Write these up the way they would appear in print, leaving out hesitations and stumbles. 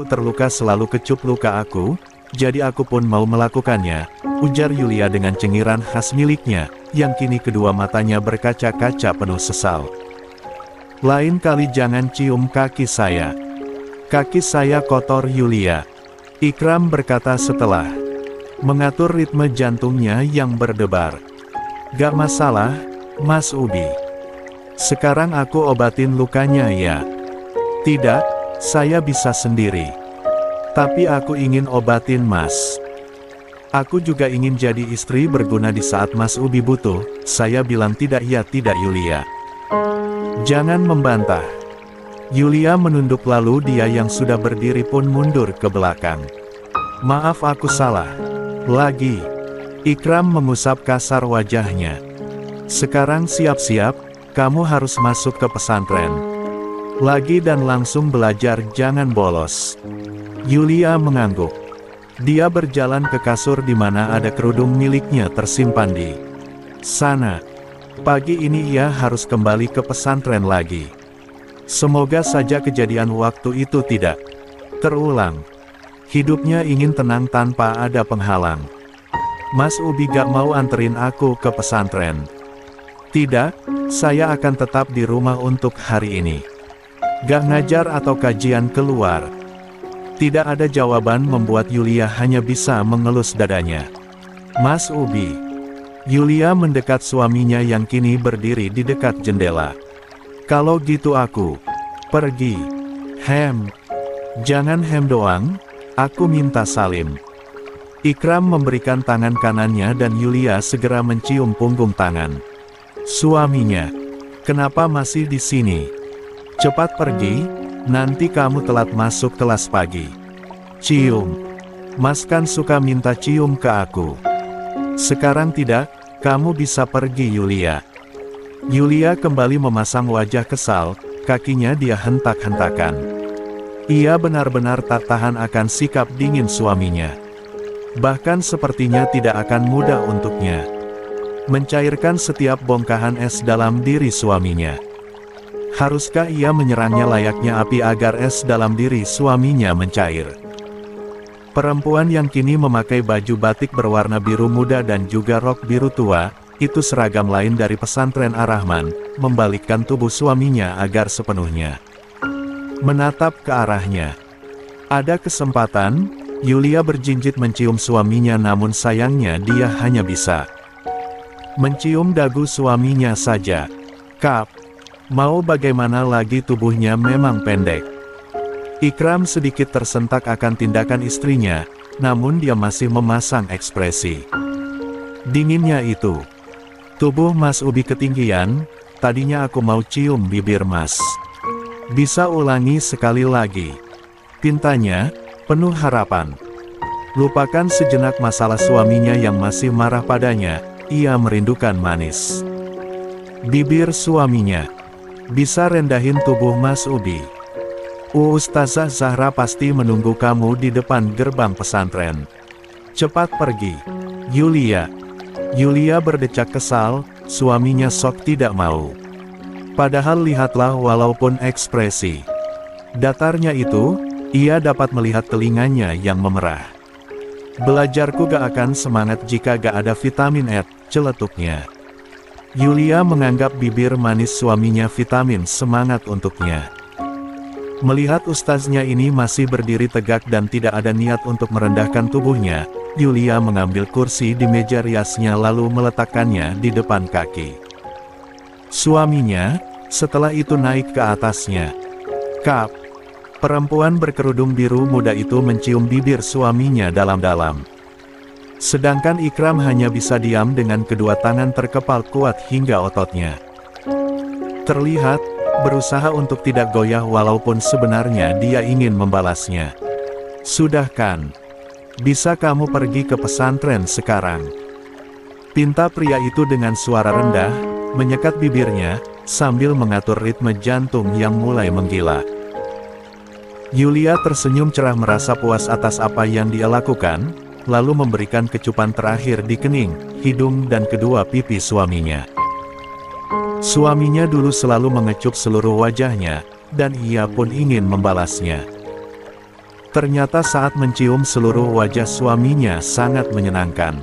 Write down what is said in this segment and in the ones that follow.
Aku terluka selalu kecup luka aku, jadi aku pun mau melakukannya, ujar Yulia dengan cengiran khas miliknya, yang kini kedua matanya berkaca-kaca penuh sesal. Lain kali jangan cium kaki saya. Kaki saya kotor Yulia. Ikram berkata setelah mengatur ritme jantungnya yang berdebar. Gak masalah, Mas Ubi. Sekarang aku obatin lukanya ya. Tidak, saya bisa sendiri. Tapi aku ingin obatin Mas. Aku juga ingin jadi istri berguna di saat Mas Ubi butuh. Saya bilang tidak ya tidak Yulia. Jangan membantah. Yulia menunduk lalu dia yang sudah berdiri pun mundur ke belakang. Maaf aku salah. Lagi. Ikram mengusap kasar wajahnya. Sekarang siap-siap, kamu harus masuk ke pesantren. Lagi dan langsung belajar jangan bolos. Yulia mengangguk. Dia berjalan ke kasur di mana ada kerudung miliknya tersimpan di sana. Pagi ini ia harus kembali ke pesantren lagi. Semoga saja kejadian waktu itu tidak terulang. Hidupnya ingin tenang tanpa ada penghalang. Mas Ubi gak mau anterin aku ke pesantren. Tidak, saya akan tetap di rumah untuk hari ini. Gak ngajar atau kajian keluar. Tidak ada jawaban membuat Yulia hanya bisa mengelus dadanya. Mas Ubi. Yulia mendekat suaminya yang kini berdiri di dekat jendela. Kalau gitu aku pergi. Hem. Jangan hem doang, aku minta salim. Ikram memberikan tangan kanannya dan Yulia segera mencium punggung tangan suaminya. Kenapa masih di sini? Cepat pergi, nanti kamu telat masuk kelas pagi. Cium. Mas kan suka minta cium ke aku. Sekarang tidak, kamu bisa pergi Yulia. Yulia kembali memasang wajah kesal, kakinya dia hentak-hentakan. Ia benar-benar tak tahan akan sikap dingin suaminya. Bahkan sepertinya tidak akan mudah untuknya mencairkan setiap bongkahan es dalam diri suaminya. Haruskah ia menyerangnya layaknya api agar es dalam diri suaminya mencair? Perempuan yang kini memakai baju batik berwarna biru muda dan juga rok biru tua, itu seragam lain dari pesantren Ar-Rahman, membalikkan tubuh suaminya agar sepenuhnya menatap ke arahnya. Ada kesempatan, Yulia berjinjit mencium suaminya namun sayangnya dia hanya bisa mencium dagu suaminya saja. Kap. Mau bagaimana lagi tubuhnya memang pendek. Ikram sedikit tersentak akan tindakan istrinya, namun dia masih memasang ekspresi dinginnya itu. Tubuh Mas Ubi ketinggian, tadinya aku mau cium bibir Mas. Bisa ulangi sekali lagi? Pintanya, penuh harapan. Lupakan sejenak masalah suaminya yang masih marah padanya, ia merindukan manis bibir suaminya. Bisa rendahin tubuh Mas Ubi. Ustazah Zahra pasti menunggu kamu di depan gerbang pesantren. Cepat pergi. Yulia. Yulia berdecak kesal, suaminya sok tidak mau. Padahal lihatlah walaupun ekspresi datarnya itu, ia dapat melihat telinganya yang memerah. Belajarku gak akan semangat jika gak ada vitamin E, celetuknya. Yulia menganggap bibir manis suaminya vitamin semangat untuknya. Melihat ustaznya ini masih berdiri tegak dan tidak ada niat untuk merendahkan tubuhnya, Yulia mengambil kursi di meja riasnya lalu meletakkannya di depan kaki suaminya, setelah itu naik ke atasnya. Kap. Perempuan berkerudung biru muda itu mencium bibir suaminya dalam-dalam. Sedangkan Ikram hanya bisa diam dengan kedua tangan terkepal kuat hingga ototnya terlihat, berusaha untuk tidak goyah walaupun sebenarnya dia ingin membalasnya. Sudah kan? Bisa kamu pergi ke pesantren sekarang? Pinta pria itu dengan suara rendah, menyekat bibirnya, sambil mengatur ritme jantung yang mulai menggila. Yulia tersenyum cerah merasa puas atas apa yang dia lakukan, lalu memberikan kecupan terakhir di kening, hidung dan kedua pipi suaminya. Suaminya dulu selalu mengecup seluruh wajahnya, dan ia pun ingin membalasnya. Ternyata saat mencium seluruh wajah suaminya sangat menyenangkan.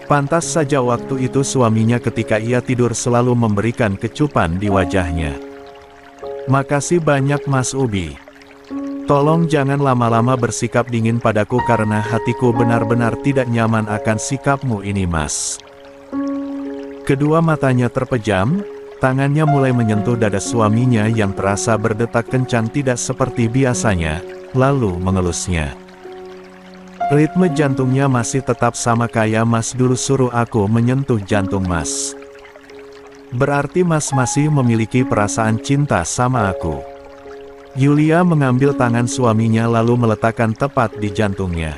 Pantas saja waktu itu suaminya ketika ia tidur selalu memberikan kecupan di wajahnya. Makasih banyak Mas Ubi. Tolong jangan lama-lama bersikap dingin padaku karena hatiku benar-benar tidak nyaman akan sikapmu ini Mas. Kedua matanya terpejam, tangannya mulai menyentuh dada suaminya yang terasa berdetak kencang tidak seperti biasanya, lalu mengelusnya. Ritme jantungnya masih tetap sama kayak Mas dulu suruh aku menyentuh jantung Mas. Berarti Mas masih memiliki perasaan cinta sama aku. Yulia mengambil tangan suaminya lalu meletakkan tepat di jantungnya.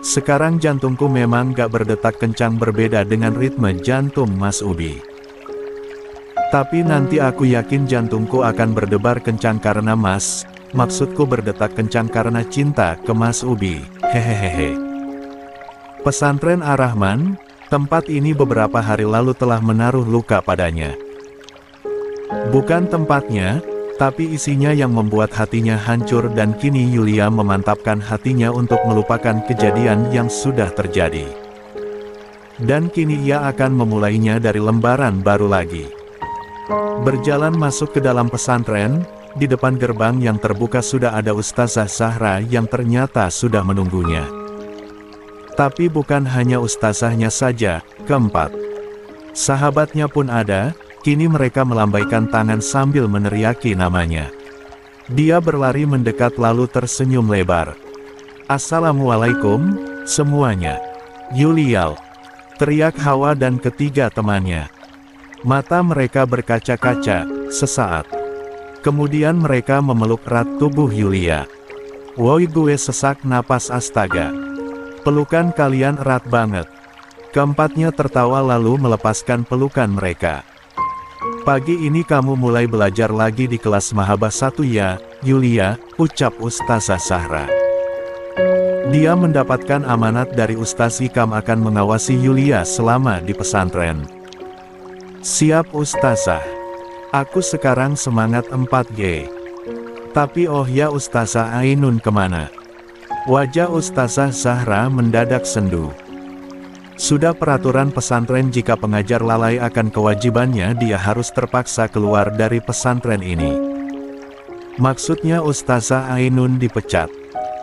Sekarang jantungku memang gak berdetak kencang berbeda dengan ritme jantung Mas Ubi. Tapi nanti aku yakin jantungku akan berdebar kencang karena Mas, maksudku berdetak kencang karena cinta ke Mas Ubi, hehehehe. Pesantren Ar-Rahman, tempat ini beberapa hari lalu telah menaruh luka padanya. Bukan tempatnya, tapi isinya yang membuat hatinya hancur dan kini Yulia memantapkan hatinya untuk melupakan kejadian yang sudah terjadi. Dan kini ia akan memulainya dari lembaran baru lagi. Berjalan masuk ke dalam pesantren, di depan gerbang yang terbuka sudah ada Ustazah Zahra yang ternyata sudah menunggunya. Tapi bukan hanya ustazahnya saja, keempat sahabatnya pun ada. Kini mereka melambaikan tangan sambil meneriaki namanya. Dia berlari mendekat lalu tersenyum lebar. Assalamualaikum, semuanya. Yulia, teriak Hawa dan ketiga temannya. Mata mereka berkaca-kaca, sesaat. Kemudian mereka memeluk erat tubuh Yulia. Woi gue sesak napas astaga. Pelukan kalian erat banget. Keempatnya tertawa lalu melepaskan pelukan mereka. Pagi ini kamu mulai belajar lagi di kelas Mahabah 1 ya, Yulia, ucap Ustazah Zahra. Dia mendapatkan amanat dari Ustaz Hikam akan mengawasi Yulia selama di pesantren. Siap Ustazah. Aku sekarang semangat 4G. Tapi oh ya Ustazah Ainun kemana? Wajah Ustazah Zahra mendadak sendu. Sudah peraturan pesantren jika pengajar lalai akan kewajibannya dia harus terpaksa keluar dari pesantren ini. Maksudnya Ustazah Ainun dipecat.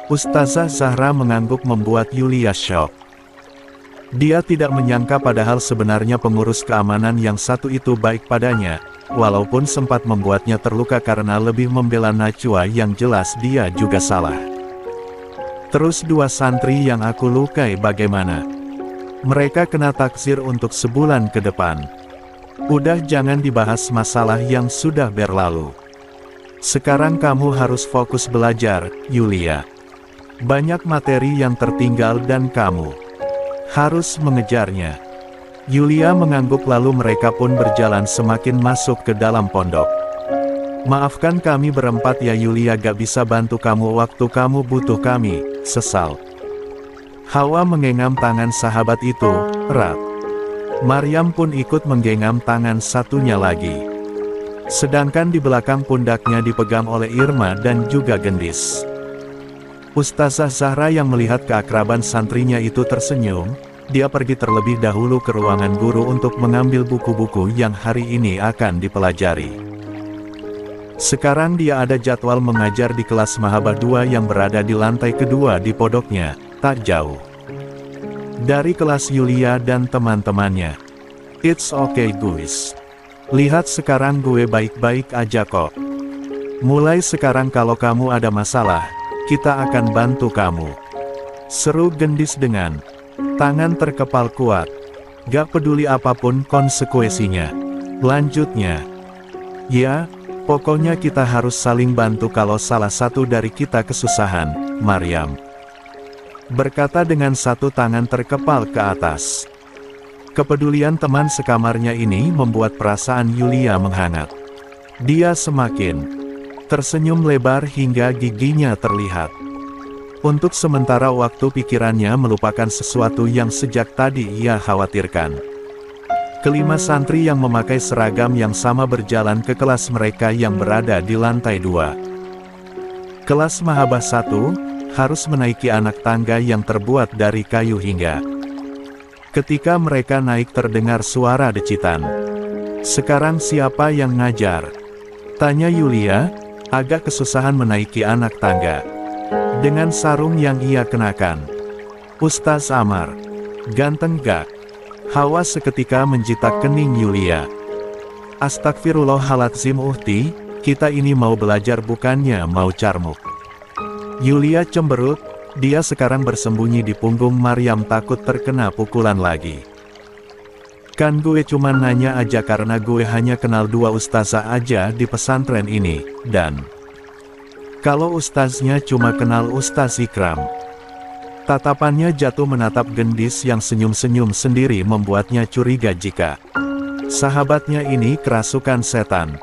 Ustazah Zahra mengangguk membuat Yulia syok. Dia tidak menyangka padahal sebenarnya pengurus keamanan yang satu itu baik padanya, walaupun sempat membuatnya terluka karena lebih membela Najwa yang jelas dia juga salah. Terus dua santri yang aku lukai bagaimana? Mereka kena taksir untuk sebulan ke depan. Udah jangan dibahas masalah yang sudah berlalu. Sekarang kamu harus fokus belajar, Yulia. Banyak materi yang tertinggal dan kamu harus mengejarnya. Yulia mengangguk lalu mereka pun berjalan semakin masuk ke dalam pondok. Maafkan kami berempat ya Yulia gak bisa bantu kamu waktu kamu butuh kami, sesal. Hawa menggenggam tangan sahabat itu, erat. Maryam pun ikut menggenggam tangan satunya lagi. Sedangkan di belakang pundaknya dipegang oleh Irma dan juga Gendis. Ustazah Zahra yang melihat keakraban santrinya itu tersenyum, dia pergi terlebih dahulu ke ruangan guru untuk mengambil buku-buku yang hari ini akan dipelajari. Sekarang dia ada jadwal mengajar di kelas Mahabah 2 yang berada di lantai kedua di pondoknya. Tak jauh dari kelas Yulia dan teman-temannya. It's okay guys. Lihat sekarang gue baik-baik aja kok. Mulai sekarang kalau kamu ada masalah, kita akan bantu kamu. Seru Gendis dengan tangan terkepal kuat. Gak peduli apapun konsekuensinya. Lanjutnya. Ya, pokoknya kita harus saling bantu kalau salah satu dari kita kesusahan, Maryam berkata dengan satu tangan terkepal ke atas. Kepedulian teman sekamarnya ini membuat perasaan Yulia menghangat. Dia semakin tersenyum lebar hingga giginya terlihat. Untuk sementara waktu pikirannya melupakan sesuatu yang sejak tadi ia khawatirkan. Kelima santri yang memakai seragam yang sama berjalan ke kelas mereka yang berada di lantai 2. Kelas Mahabah 1, harus menaiki anak tangga yang terbuat dari kayu hingga. Ketika mereka naik terdengar suara decitan. "Sekarang siapa yang ngajar?" tanya Yulia, agak kesusahan menaiki anak tangga. Dengan sarung yang ia kenakan. "Ustaz Amar." "Ganteng gak?" Hawa seketika menjitak kening Yulia. "Astagfirullahaladzim Uhti, kita ini mau belajar bukannya mau carmuk." Yulia cemberut, dia sekarang bersembunyi di punggung Maryam takut terkena pukulan lagi. "Kan gue cuma nanya aja karena gue hanya kenal 2 ustazah aja di pesantren ini, dan kalau ustaznya cuma kenal Ustaz Ikram." Tatapannya jatuh menatap gendis yang senyum-senyum sendiri membuatnya curiga jika sahabatnya ini kerasukan setan.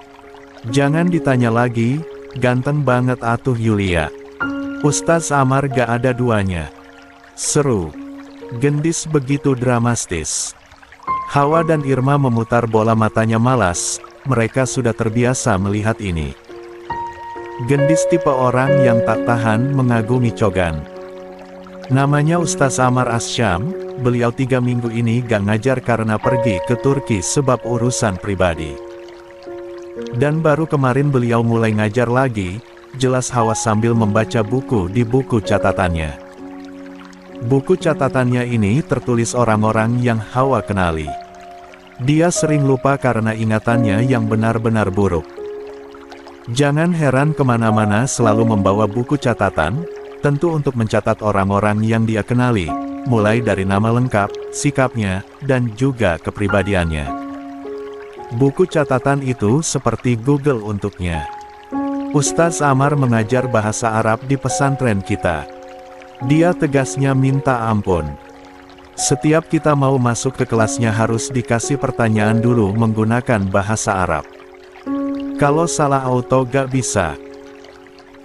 "Jangan ditanya lagi, ganteng banget atuh Yulia. Ustaz Amar gak ada duanya." Seru. Gendis begitu dramatis. Hawa dan Irma memutar bola matanya malas, mereka sudah terbiasa melihat ini. Gendis tipe orang yang tak tahan mengagumi cogan. Namanya Ustaz Amar Asyam, beliau 3 minggu ini gak ngajar karena pergi ke Turki sebab urusan pribadi. Dan baru kemarin beliau mulai ngajar lagi, jelas Hawa sambil membaca buku di buku catatannya. Buku catatannya ini tertulis orang-orang yang Hawa kenali. Dia sering lupa karena ingatannya yang benar-benar buruk. Jangan heran kemana-mana selalu membawa buku catatan, tentu untuk mencatat orang-orang yang dia kenali, mulai dari nama lengkap, sikapnya, dan juga kepribadiannya. Buku catatan itu seperti Google untuknya. Ustaz Amar mengajar bahasa Arab di pesantren kita. Dia tegasnya minta ampun. Setiap kita mau masuk ke kelasnya harus dikasih pertanyaan dulu menggunakan bahasa Arab. Kalau salah auto gak bisa.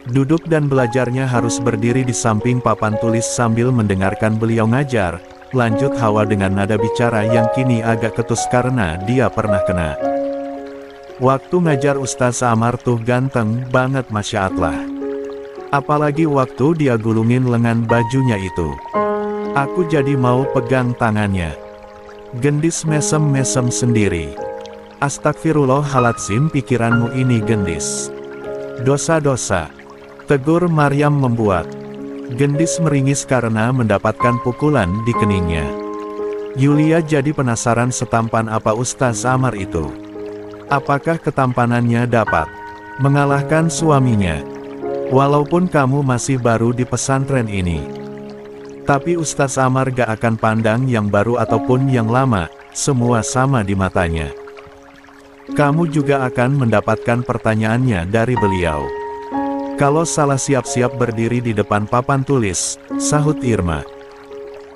Duduk dan belajarnya harus berdiri di samping papan tulis sambil mendengarkan beliau ngajar, lanjut Hawa dengan nada bicara yang kini agak ketus karena dia pernah kena. "Waktu ngajar Ustaz Amar tuh ganteng banget Masya Allah. Apalagi waktu dia gulungin lengan bajunya itu. Aku jadi mau pegang tangannya." Gendis mesem-mesem sendiri. "Astagfirullahaladzim pikiranmu ini Gendis. Dosa-dosa," tegur Maryam membuat Gendis meringis karena mendapatkan pukulan di keningnya. Yulia jadi penasaran setampan apa Ustaz Amar itu. Apakah ketampanannya dapat mengalahkan suaminya? Walaupun kamu masih baru di pesantren ini. Tapi Ustaz Amar gak akan pandang yang baru ataupun yang lama, semua sama di matanya. Kamu juga akan mendapatkan pertanyaannya dari beliau. Kalau salah siap-siap berdiri di depan papan tulis, sahut Irma.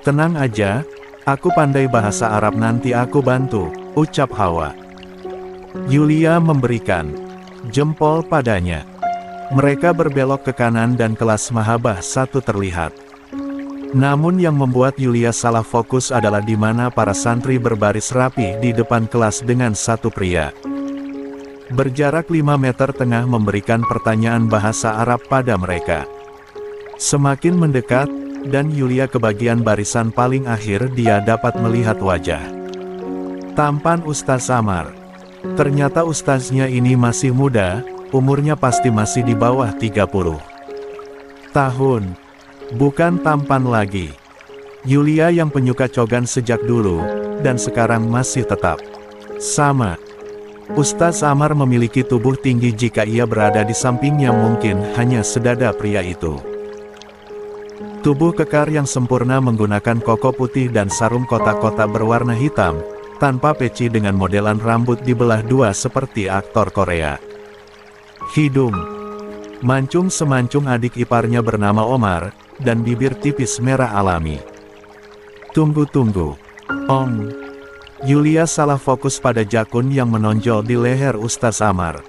"Tenang aja, aku pandai bahasa Arab nanti aku bantu," ucap Hawa. Yulia memberikan jempol padanya. Mereka berbelok ke kanan dan kelas Mahabah 1 terlihat. Namun yang membuat Yulia salah fokus adalah di mana para santri berbaris rapi di depan kelas dengan satu pria. Berjarak 5 meter tengah memberikan pertanyaan bahasa Arab pada mereka. Semakin mendekat, dan Yulia ke bagian barisan paling akhir dia dapat melihat wajah tampan Ustaz Amar. Ternyata ustaznya ini masih muda, umurnya pasti masih di bawah 30 tahun. Bukan tampan lagi. Yulia yang penyuka cogan sejak dulu, dan sekarang masih tetap sama. Ustaz Amar memiliki tubuh tinggi jika ia berada di sampingnya mungkin hanya sedada pria itu. Tubuh kekar yang sempurna menggunakan koko putih dan sarung kotak-kotak berwarna hitam, tanpa peci dengan modelan rambut dibelah 2 seperti aktor Korea. Hidung mancung semancung adik iparnya bernama Omar, dan bibir tipis merah alami. Tunggu. Yulia salah fokus pada jakun yang menonjol di leher Ustaz Amar.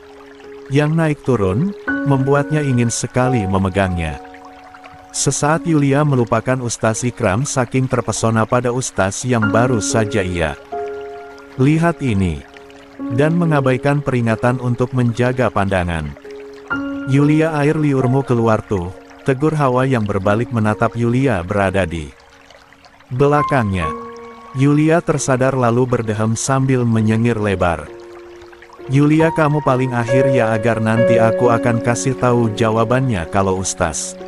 Yang naik turun, membuatnya ingin sekali memegangnya. Sesaat Yulia melupakan Ustaz Ikram saking terpesona pada Ustaz yang baru saja ia lihat ini. Dan mengabaikan peringatan untuk menjaga pandangan. Yulia, air liurmu keluar tuh, tegur Hawa yang berbalik menatap Yulia berada di belakangnya. Yulia tersadar lalu berdeham sambil menyengir lebar. Yulia, kamu paling akhir ya, agar nanti aku akan kasih tahu jawabannya kalau Ustaz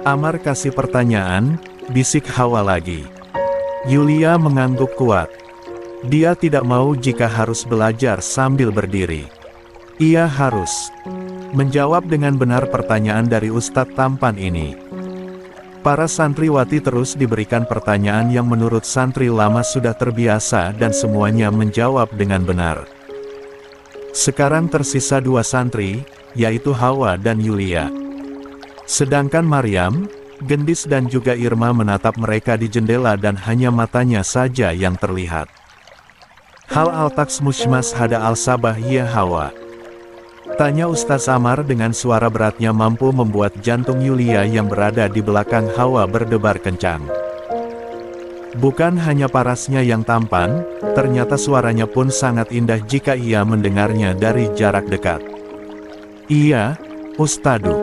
Amar kasih pertanyaan, bisik Hawa lagi. Yulia mengangguk kuat. Dia tidak mau jika harus belajar sambil berdiri. Ia harus menjawab dengan benar pertanyaan dari Ustadz tampan ini. Para santriwati terus diberikan pertanyaan yang menurut santri lama sudah terbiasa dan semuanya menjawab dengan benar. Sekarang tersisa dua santri, yaitu Hawa dan Yulia. Sedangkan Maryam, Gendis dan juga Irma menatap mereka di jendela dan hanya matanya saja yang terlihat. Hal altaks mushmas hada al-sabah ya Hawa? Tanya Ustaz Amar dengan suara beratnya mampu membuat jantung Yulia yang berada di belakang Hawa berdebar kencang. Bukan hanya parasnya yang tampan, ternyata suaranya pun sangat indah jika ia mendengarnya dari jarak dekat. Iya, Ustadu.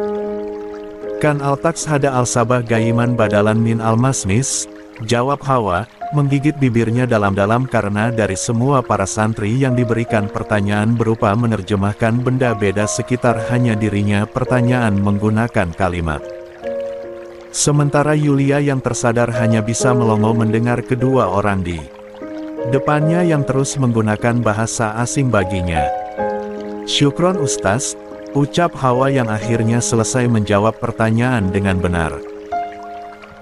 Kan altaks hada al-sabah gaiman badalan min al-masmis, jawab Hawa, menggigit bibirnya dalam-dalam karena dari semua para santri yang diberikan pertanyaan berupa menerjemahkan benda beda sekitar hanya dirinya pertanyaan menggunakan kalimat. Sementara Yulia yang tersadar hanya bisa melongo mendengar kedua orang di depannya yang terus menggunakan bahasa asing baginya. Syukron Ustaz, ucap Hawa yang akhirnya selesai menjawab pertanyaan dengan benar.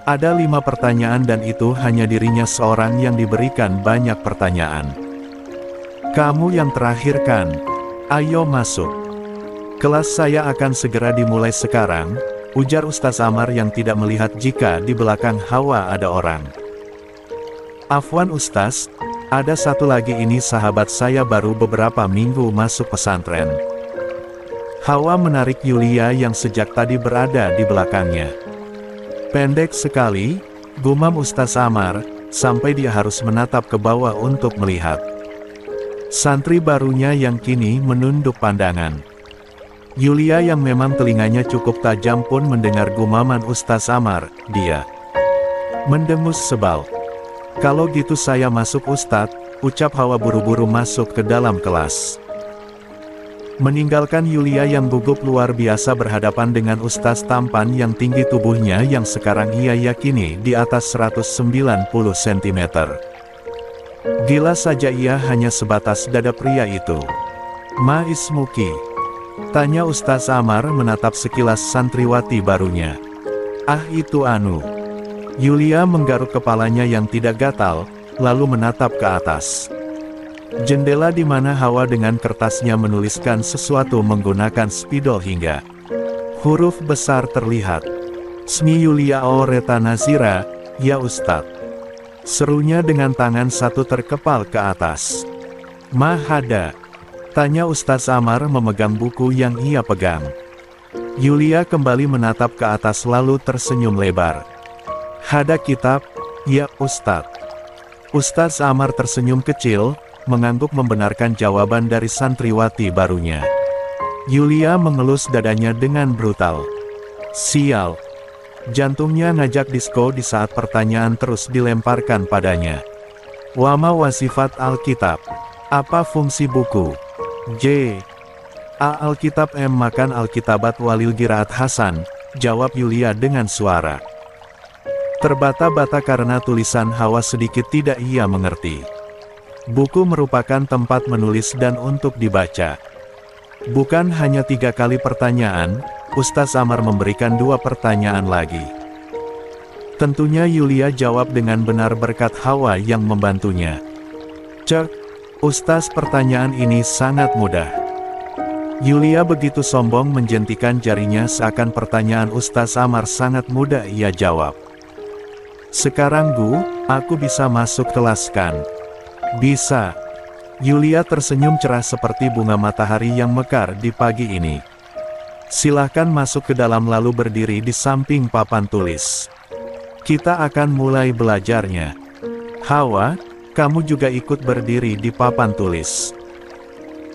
Ada 5 pertanyaan dan itu hanya dirinya seorang yang diberikan banyak pertanyaan. Kamu yang terakhir kan? Ayo masuk. Kelas saya akan segera dimulai sekarang, ujar Ustaz Amar yang tidak melihat jika di belakang Hawa ada orang. Afwan Ustaz, ada satu lagi, ini sahabat saya baru beberapa minggu masuk pesantren. Hawa menarik Yulia yang sejak tadi berada di belakangnya. Pendek sekali, gumam Ustaz Amar, sampai dia harus menatap ke bawah untuk melihat santri barunya yang kini menunduk pandangan. Yulia yang memang telinganya cukup tajam pun mendengar gumaman Ustaz Amar, dia mendengus sebal. Kalau gitu saya masuk Ustadz, ucap Hawa buru-buru masuk ke dalam kelas. Meninggalkan Yulia yang gugup luar biasa berhadapan dengan Ustaz tampan yang tinggi tubuhnya yang sekarang ia yakini di atas 190 cm. Gila saja ia hanya sebatas dada pria itu. Ma ismuki? Tanya Ustaz Amar menatap sekilas santriwati barunya. Ah itu anu. Yulia menggaruk kepalanya yang tidak gatal, lalu menatap ke atas jendela di mana Hawa dengan kertasnya menuliskan sesuatu menggunakan spidol hingga huruf besar terlihat. Smi Yulia Oreta Nazira, ya Ustadz. Serunya dengan tangan satu terkepal ke atas. Mahada? Tanya Ustaz Amar memegang buku yang ia pegang. Yulia kembali menatap ke atas lalu tersenyum lebar. Hada kitab, ya Ustadz. Ustaz Amar tersenyum kecil, mengangguk membenarkan jawaban dari santriwati barunya. Yulia mengelus dadanya dengan brutal. Sial. Jantungnya ngajak disko di saat pertanyaan terus dilemparkan padanya. Wama wasifat Alkitab? Apa fungsi buku? J. A. Alkitab M. Makan Alkitabat Walil Giraat Hasan, jawab Yulia dengan suara terbata-bata karena tulisan Hawa sedikit tidak ia mengerti. Buku merupakan tempat menulis dan untuk dibaca. Bukan hanya 3 kali pertanyaan, Ustaz Amar memberikan 2 pertanyaan lagi. Tentunya Yulia jawab dengan benar berkat Hawa yang membantunya. Cek, Ustaz, pertanyaan ini sangat mudah. Yulia begitu sombong menjentikan jarinya seakan pertanyaan Ustaz Amar sangat mudah ia jawab. Sekarang Bu, aku bisa masuk kelas kan? Bisa. Yulia tersenyum cerah seperti bunga matahari yang mekar di pagi ini. Silahkan masuk ke dalam lalu berdiri di samping papan tulis. Kita akan mulai belajarnya. Hawa, kamu juga ikut berdiri di papan tulis.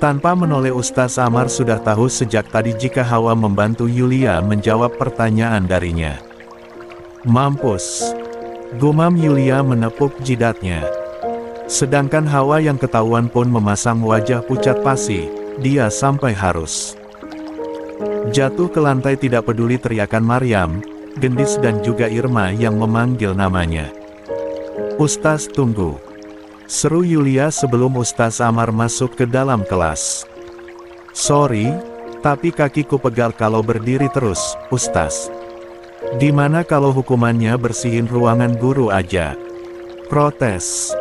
Tanpa menoleh Ustaz Amar sudah tahu sejak tadi jika Hawa membantu Yulia menjawab pertanyaan darinya. Mampus. Gumam Yulia menepuk jidatnya. Sedangkan Hawa yang ketahuan pun memasang wajah pucat pasi, dia sampai harus jatuh ke lantai tidak peduli teriakan Maryam, Gendis dan juga Irma yang memanggil namanya. Ustaz tunggu. Seru Yulia sebelum Ustaz Amar masuk ke dalam kelas. Sorry, tapi kakiku pegal kalau berdiri terus, Ustaz. Dimana kalau hukumannya bersihin ruangan guru aja? Protes.